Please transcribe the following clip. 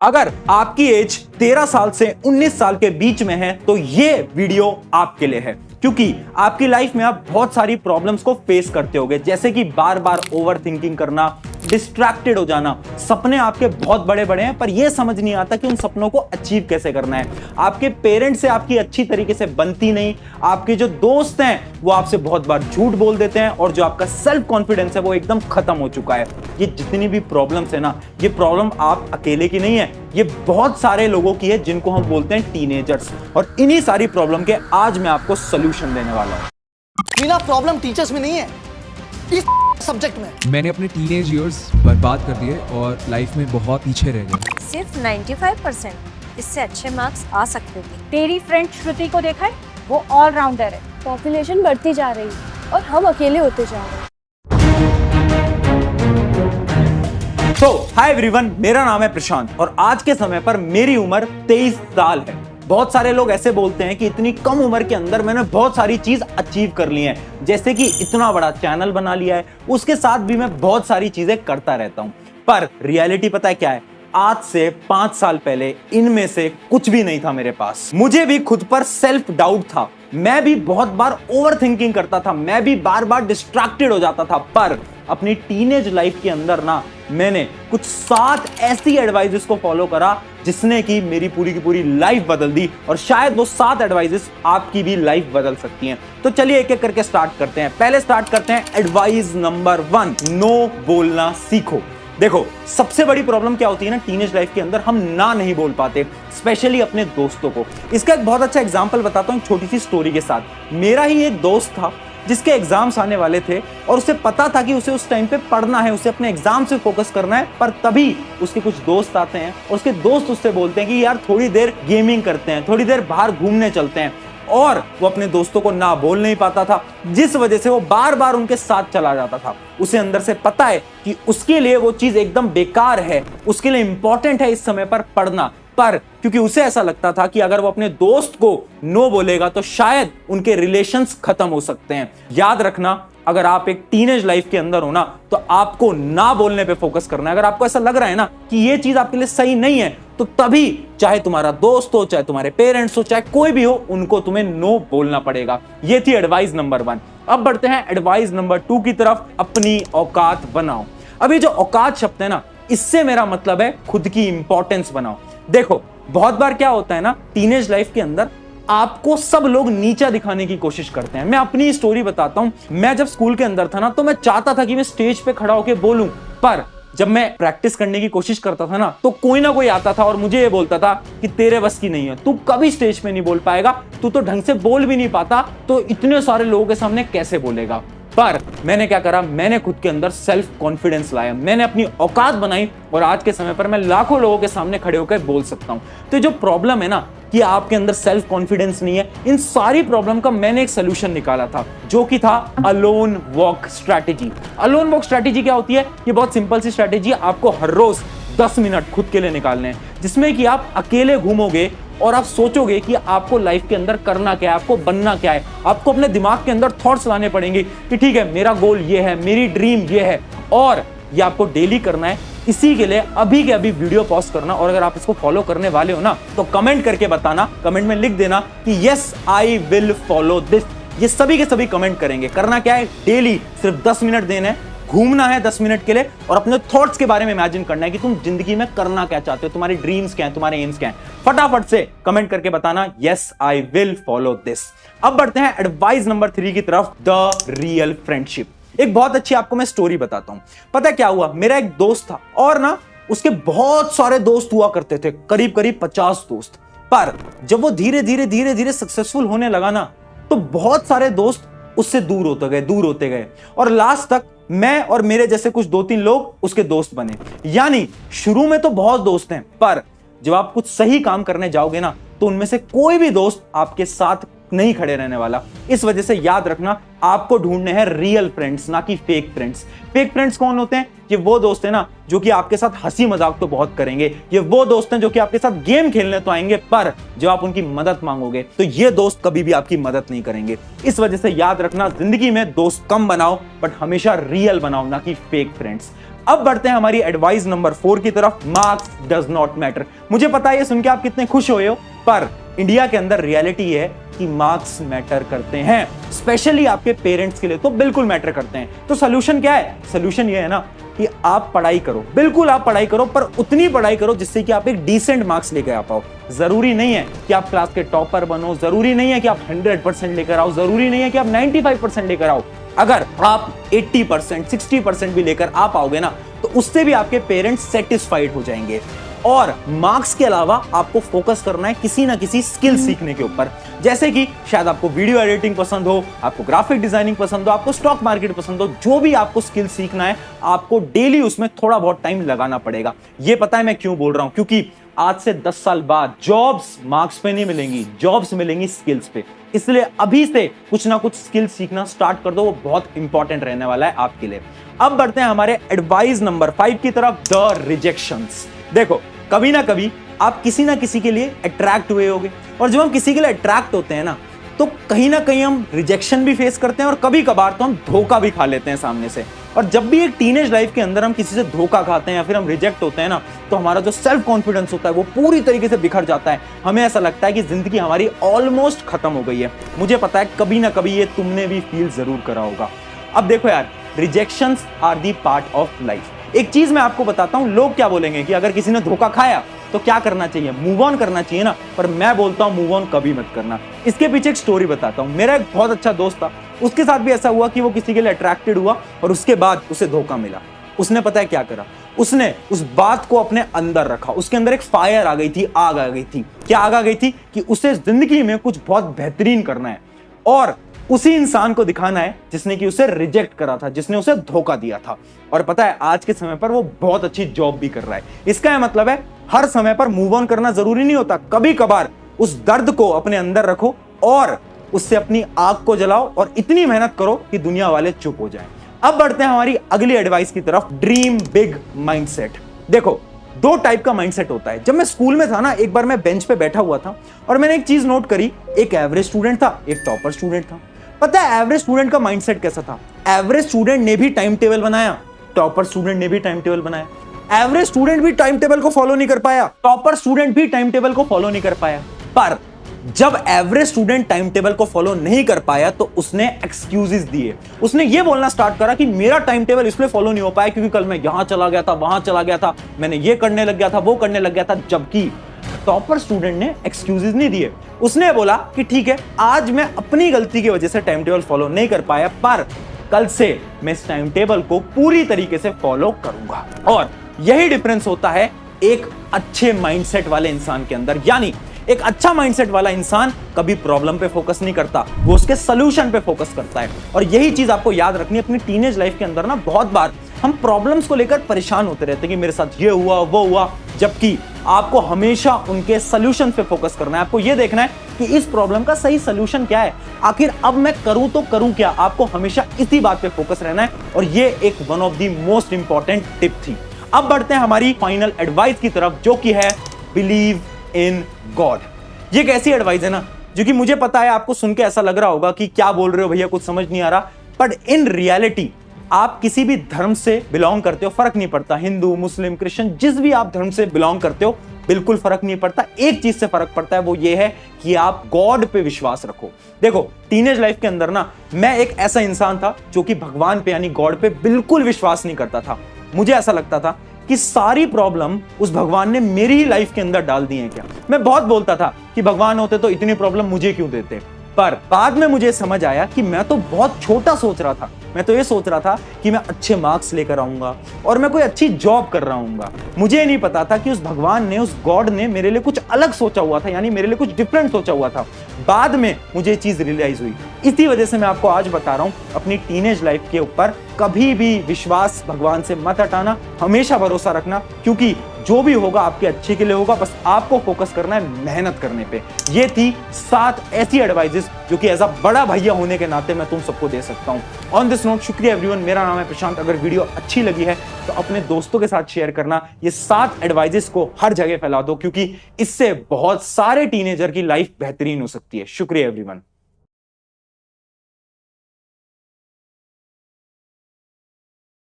अगर आपकी एज 13 साल से 19 साल के बीच में है तो ये वीडियो आपके लिए है, क्योंकि आपकी लाइफ में आप बहुत सारी प्रॉब्लम्स को फेस करते होगे, जैसे कि बार बार ओवर थिंकिंग करना, डिस्ट्रैक्टेड हो जाना। सपने आपके बहुत बड़े बड़े हैं पर यह समझ नहीं आता कि उन सपनों को अचीव कैसे करना है। आपके पेरेंट्स से आपकी अच्छी तरीके से बनती नहीं, आपके जो दोस्त हैं वो आपसे बहुत बार झूठ बोल देते हैं और जो आपका सेल्फ कॉन्फिडेंस है वो एकदम खत्म हो चुका है। ये जितनी भी प्रॉब्लम्स है ना, ये प्रॉब्लम आप अकेले की नहीं है, ये बहुत सारे लोगों की है जिनको हम बोलते हैं टीनेजर्स। और इन्हीं सारी प्रॉब्लम के आज मैं आपको सोल्यूशन देने वाला हूं। मीना, प्रॉब्लम टीचर्स में नहीं है, इस सब्जेक्ट में। मैंने अपने टीनेज इयर्स बर्बाद कर दिए और लाइफ में बहुत पीछे रह गए। सिर्फ 95%, इससे अच्छे मार्क्स आ सकते थे। तेरी फ्रेंड श्रुति को देखा है, वो ऑलराउंडर है। पॉपुलेशन बढ़ती जा रही है और हम अकेले होते जा रहे हैं। तो हाय एवरीवन, मेरा नाम है प्रशांत और आज के समय पर मेरी उम्र 23 साल है। बहुत सारे लोग ऐसे बोलते हैं कि इतनी कम उम्र के अंदर मैंने बहुत सारी चीज अचीव कर ली है, जैसे कि इतना बड़ा चैनल बना लिया है, उसके साथ भी मैं बहुत सारी चीजें करता रहता हूं। पर रियलिटी पता है क्या है? आज से 5 साल पहले इनमें से कुछ भी नहीं था मेरे पास। मुझे भी खुद पर सेल्फ डाउट था, मैं भी बहुत बार ओवर थिंकिंग करता था, मैं भी बार बार डिस्ट्रैक्टेड हो जाता था। पर अपनी टीनेज लाइफ के अंदर ना मैंने कुछ 7 ऐसी एडवाइजेस को फॉलो करा जिसने कि मेरी पूरी की पूरी लाइफ बदल दी, और शायद वो 7 एडवाइजेस आपकी भी लाइफ बदल सकती हैं। तो चलिए एक एक करके स्टार्ट करते हैं। पहले स्टार्ट करते हैं एडवाइस नंबर 1, नो बोलना सीखो। देखो, सबसे बड़ी प्रॉब्लम क्या होती है ना टीनेज लाइफ के अंदर, हम ना नहीं बोल पाते, स्पेशली अपने दोस्तों को। इसका एक बहुत अच्छा एग्जांपल बताता हूं, एक छोटी सी स्टोरी के साथ। मेरा ही एक दोस्त था जिसके एग्जाम्स आने वाले थे और उसे पता था कि उसे उस टाइम पे पढ़ना है, उसे अपने एग्जाम से फोकस करना है। पर तभी उसके कुछ दोस्त आते हैं और उसके दोस्त उससे बोलते हैं कि यार थोड़ी देर गेमिंग करते हैं, थोड़ी देर बाहर घूमने चलते हैं। और वो अपने दोस्तों को ना बोल नहीं पाता था, जिस वजह से वो बार बार उनके साथ चला जाता था। उसे अंदर से पता है कि उसके लिए वो चीज एकदम बेकार है, उसके लिए इंपॉर्टेंट है इस समय पर पढ़ना। पर क्योंकि उसे ऐसा लगता था कि अगर वो अपने दोस्त को नो बोलेगा तो शायद उनके रिलेशंस खत्म हो सकते हैं। याद रखना, अगर आप एक टीनेज लाइफ के अंदर हो ना तो आपको ना बोलने पे फोकस करना है। अगर आपको ऐसा लग रहा है ना कि ये चीज आपके लिए सही नहीं है तो तभी चाहे तुम्हारा दोस्त हो, चाहे तुम्हारे पेरेंट्स हो, चाहे कोई भी हो, उनको तुम्हें नो बोलना पड़ेगा। ये थी एडवाइस नंबर 1। अब बढ़ते हैं एडवाइस नंबर 2 की तरफ, अपनी औकात बनाओ। अभी जो औकात शब्द है ना, इससे मेरा मतलब है खुद की इंपॉर्टेंस बनाओ। देखो, बहुत बार क्या होता है ना टीनेज लाइफ के अंदर, आपको सब लोग नीचा दिखाने की कोशिश करते हैं। मैं अपनी स्टोरी बताता हूं। मैं जब स्कूल के अंदर था ना तो मैं चाहता था कि मैं स्टेज पे खड़ा होकर बोलूं, पर जब मैं प्रैक्टिस करने की कोशिश करता था ना तो कोई ना कोई आता था और मुझे ये बोलता था कि तेरे बस की नहीं है, तू कभी स्टेज पे नहीं बोल पाएगा, तू तो ढंग से बोल भी नहीं पाता, तो इतने सारे लोगों के सामने कैसे बोलेगा। पर मैंने क्या करा, मैंने खुद के अंदर सेल्फ कॉन्फिडेंस लाया, मैंने अपनी औकात बनाई और आज के समय पर मैं लाखों लोगों के सामने खड़े होकर बोल सकता हूं। तो जो प्रॉब्लम है ना कि आपके अंदर सेल्फ कॉन्फिडेंस नहीं है, इन सारी प्रॉब्लम का मैंने एक सोल्यूशन निकाला था, जो कि था alone walk strategy. Alone walk strategy क्या होती है? ये बहुत सिंपल सी स्ट्रैटेजी है। आपको हर रोज 10 मिनट खुद के लिए निकालने हैं, जिसमें कि आप अकेले घूमोगे और आप सोचोगे कि आपको लाइफ के अंदर करना क्या है, आपको बनना क्या है। आपको अपने दिमाग के अंदर थॉट्स लाने पड़ेंगे कि ठीक है, मेरा गोल ये है, मेरी ड्रीम ये है, और ये आपको डेली करना है। इसी के लिए अभी के अभी वीडियो पॉज करना, और अगर आप इसको फॉलो करने वाले हो ना तो कमेंट करके बताना, कमेंट में लिख देना कि yes I will follow this. ये सभी के सभी कमेंट करेंगे। करना क्या है? डेली सिर्फ 10 मिनट देना है, घूमना है 10 मिनट के लिए, और अपने थॉट्स के बारे में इमेजिन करना है कि तुम जिंदगी में करना क्या चाहते हो, तुम्हारी ड्रीम्स क्या हैं, तुम्हारे एम्स क्या हैं। फटाफट से कमेंट करके बताना yes I will follow this. अब बढ़ते हैं एडवाइस नंबर 3 की तरफ, द रियल फ्रेंडशिप। एक बहुत अच्छी आपको मैं स्टोरी बताता हूं। पता क्या हुआ, मेरा एक दोस्त था और ना उसके बहुत सारे दोस्त हुआ करते थे, करीब करीब 50 दोस्त। पर जब वो धीरे धीरे सक्सेसफुल होने लगा ना तो बहुत सारे दोस्त उससे दूर होते गए और लास्ट तक मैं और मेरे जैसे कुछ 2-3 लोग उसके दोस्त बने। यानी शुरू में तो बहुत दोस्त हैं, पर जब आप कुछ सही काम करने जाओगे ना तो उनमें से कोई भी दोस्त आपके साथ नहीं खड़े रहने वाला। इस वजह से याद रखना, आपको ढूंढने हैं रियल फ्रेंड्स, ना कि फेक फ्रेंड्स। फेक फ्रेंड्स कौन होते हैं? ये वो दोस्त हैं ना जो कि आपके साथ हंसी मजाक तो बहुत करेंगे, ये वो दोस्त हैं जो कि आपके साथ गेम खेलने तो आएंगे, पर जब आप उनकी मदद मांगोगे तो ये दोस्त कभी भी आपकी मदद नहीं करेंगे। इस वजह से याद रखना, जिंदगी में दोस्त कम बनाओ बट हमेशा रियल बनाओ, ना कि फेक फ्रेंड्स। अब बढ़ते हैं हमारी एडवाइस नंबर 4 की तरफ। Marks does not matter. मुझे पता है ये सुन के आप कितने खुश हुए हो, पर इंडिया के अंदर रियलिटी है कि मार्क्स मैटर करते हैं, स्पेशली आपके पेरेंट्स के लिए तो बिल्कुल मैटर करते हैं। तो सोल्यूशन क्या है? सोल्यूशन ये है ना कि आप पढ़ाई करो, बिल्कुल आप पढ़ाई करो, पर उतनी पढ़ाई करो जिससे कि आप एक डिसेंट मार्क्स लेकर आ पाओ। जरूरी नहीं है कि आप क्लास के टॉपर बनो, जरूरी नहीं है कि आप 100% लेकर आओ, जरूरी नहीं है कि आप 95% लेकर आओ। अगर आप 80%, 60% भी लेकर आ पाओगे ना, तो उससे भी आपके पेरेंट्स सेटिस्फाइड हो जाएंगे। और मार्क्स के अलावा आपको फोकस करना है किसी ना किसी स्किल सीखने के ऊपर, जैसे कि शायद आपको वीडियो एडिटिंग पसंद हो, आपको ग्राफिक डिजाइनिंग पसंद हो, आपको स्टॉक मार्केट पसंद हो, जो भी आपको स्किल सीखना है, आपको डेली उसमें थोड़ा बहुत टाइम लगाना पड़ेगा। ये पता है मैं क्यों बोल रहा हूं? क्योंकि आज से 10 साल बाद जॉब्स मार्क्स पे नहीं मिलेंगी, जॉब्स मिलेंगी स्किल्स पे। इसलिए अभी से कुछ ना कुछ स्किल सीखना स्टार्ट कर दो, वो बहुत इंपॉर्टेंट रहने वाला है आपके लिए। अब बढ़ते हैं हमारे एडवाइस नंबर 5 की तरफ, द रिजेक्शंस। देखो, कभी ना कभी आप किसी ना किसी के लिए अट्रैक्ट हुए होगे, और जब हम किसी के लिए अट्रैक्ट होते हैं ना, तो कहीं ना कहीं हम रिजेक्शन भी फेस करते हैं और कभी कभार तो हम धोखा भी खा लेते हैं सामने से। और जब भी एक टीनेज लाइफ के अंदर हम किसी से धोखा खाते हैं या फिर हम रिजेक्ट होते हैं ना, तो हमारा जो सेल्फ कॉन्फिडेंस होता है वो पूरी तरीके से बिखर जाता है। हमें ऐसा लगता है कि जिंदगी हमारी ऑलमोस्ट खत्म हो गई है। मुझे पता है कभी ना कभी ये तुमने भी फील जरूर करा होगा। अब देखो यार, rejections are the part of life. एक चीज मैं आपको बताता हूं, लोग क्या बोलेंगे कि अगर किसी ने धोखा खाया तो क्या करना चाहिए? मूव ऑन करना चाहिए ना। पर मैं बोलता हूं मूव ऑन कभी मत करना। इसके पीछे एक स्टोरी बताता हूं। मेरा एक बहुत अच्छा दोस्त था, उसके साथ भी ऐसा हुआ कि वो किसी के लिए अट्रैक्टेड हुआ और उसके बाद उसे धोखा मिला। उसने पता है क्या करा? उसने उस बात को अपने अंदर रखा। उसके अंदर एक फायर आ गई थी, आग आ गई थी। क्या आग आ गई थी? कि उसे जिंदगी में कुछ बहुत बेहतरीन करना है और उसी इंसान को दिखाना है जिसने कि उसे रिजेक्ट करा था, जिसने उसे धोखा दिया था। और पता है आज के समय पर वो बहुत अच्छी जॉब भी कर रहा है। इसका यह मतलब है हर समय पर मूव ऑन करना जरूरी नहीं होता। कभी कभार उस दर्द को अपने अंदर रखो और उससे अपनी आग को जलाओ और इतनी मेहनत करो कि दुनिया वाले चुप हो जाएं। अब बढ़ते हैं हमारी अगली एडवाइस की तरफ, ड्रीम बिग माइंडसेट। देखो, 2 टाइप का माइंडसेट होता है। जब मैं स्कूल में था ना, एक बार मैं बेंच पे बैठा हुआ था और मैंने एक चीज नोट करी, एक एवरेज स्टूडेंट था, एक टॉपर स्टूडेंट था। पता है एवरेज स्टूडेंट का माइंडसेट कैसा था? एवरेज स्टूडेंट ने भी टाइम टेबल बनाया, टॉपर स्टूडेंट ने भी टाइम टेबल बनाया। एवरेज स्टूडेंट भी टाइम टेबल को फॉलो नहीं कर पाया, टॉपर स्टूडेंट भी टाइम टेबल को फॉलो नहीं कर पाया। पर जब एवरेज स्टूडेंट टाइम टेबल को फॉलो नहीं कर पाया तो उसने एक्सक्यूजेस दिए। उसने ये बोलना स्टार्ट करा कि मेरा टाइम टेबल इसलिए फॉलो नहीं हो पाया क्योंकि कल मैं यहां चला गया था, वहां चला गया था, मैंने ये करने लग गया था, वो करने लग गया था। जबकि टॉपर स्टूडेंट ने एक्सक्यूजेस नहीं दिए। उसने बोला कि ठीक है, आज मैं अपनी गलती की वजह से टाइम टेबल फॉलो नहीं कर पाया, पर कल से मैं इस टाइम टेबल को पूरी तरीके से फॉलो करूंगा। और यही डिफरेंस होता है एक अच्छे माइंडसेट वाले इंसान के अंदर। यानी एक अच्छा माइंडसेट वाला इंसान कभी प्रॉब्लम पे फोकस नहीं करता, वो उसके सॉल्यूशन पे फोकस करता है। और यही चीज आपको याद रखनी है अपनी टीनेज लाइफ के अंदर ना। बहुत बार हम प्रॉब्लम्स को लेकर परेशान होते रहते हैं कि मेरे साथ ये हुआ, वो हुआ, जबकि आपको हमेशा उनके सॉल्यूशन पे फोकस करना है। आपको ये देखना है कि इस प्रॉब्लम का सही सॉल्यूशन क्या है, आखिर अब मैं करूं तो करूं क्या। आपको हमेशा इसी बात पे फोकस रहना है और ये एक one of the most important tip थी। अब बढ़ते हैं हमारी फाइनल एडवाइस की तरफ, जो कि है बिलीव इन गॉड। ये एक ऐसी एडवाइस है ना जो कि मुझे पता है आपको सुन के ऐसा लग रहा होगा कि क्या बोल रहे हो भैया, कुछ समझ नहीं आ रहा। बट इन रियलिटी आप किसी भी धर्म से बिलोंग करते हो, फर्क नहीं पड़ता, हिंदू, मुस्लिम, क्रिश्चियन, जिस भी आप धर्म से बिलोंग करते हो, बिल्कुल फर्क नहीं पड़ता। एक चीज से फर्क पड़ता है, वो ये है कि आप गॉड पे विश्वास रखो। देखो, टीनेज लाइफ के अंदर ना मैं एक ऐसा इंसान था जो कि भगवान पे यानी गॉड पे बिल्कुल विश्वास नहीं करता था। मुझे ऐसा लगता था कि सारी प्रॉब्लम उस भगवान ने मेरी ही लाइफ के अंदर डाल दी है क्या। मैं बहुत बोलता था कि भगवान होते तो इतनी प्रॉब्लम मुझे क्यों देते। पर बाद में मुझे समझ आया कि मैं तो बहुत छोटा सोच रहा था। मैं तो ये सोच रहा था कि मैं अच्छे मार्क्स लेकर आऊंगा और मैं कोई अच्छी जॉब कर रहा हूंगा। मुझे नहीं पता था कि उस भगवान ने, उस गॉड ने मेरे लिए कुछ अलग सोचा हुआ था, यानी मेरे लिए कुछ डिफरेंट सोचा हुआ था। बाद में मुझे ये चीज रियलाइज हुई। इसी वजह से मैं आपको आज बता रहा हूं, अपनी टीनेज लाइफ के ऊपर कभी भी विश्वास भगवान से मत हटाना, हमेशा भरोसा रखना, क्योंकि जो भी होगा आपके अच्छे के लिए होगा। बस आपको फोकस करना है मेहनत करने पे। ये थी 7 ऐसी एडवाइजेस जो कि एज अ बड़ा भैया होने के नाते मैं तुम सबको दे सकता हूं। ऑन दिस नोट, शुक्रिया एवरीवन। मेरा नाम है प्रशांत। अगर वीडियो अच्छी लगी है तो अपने दोस्तों के साथ शेयर करना। ये 7 एडवाइजेस को हर जगह फैला दो, क्योंकि इससे बहुत सारे टीनेजर की लाइफ बेहतरीन हो सकती है। शुक्रिया एवरीवन।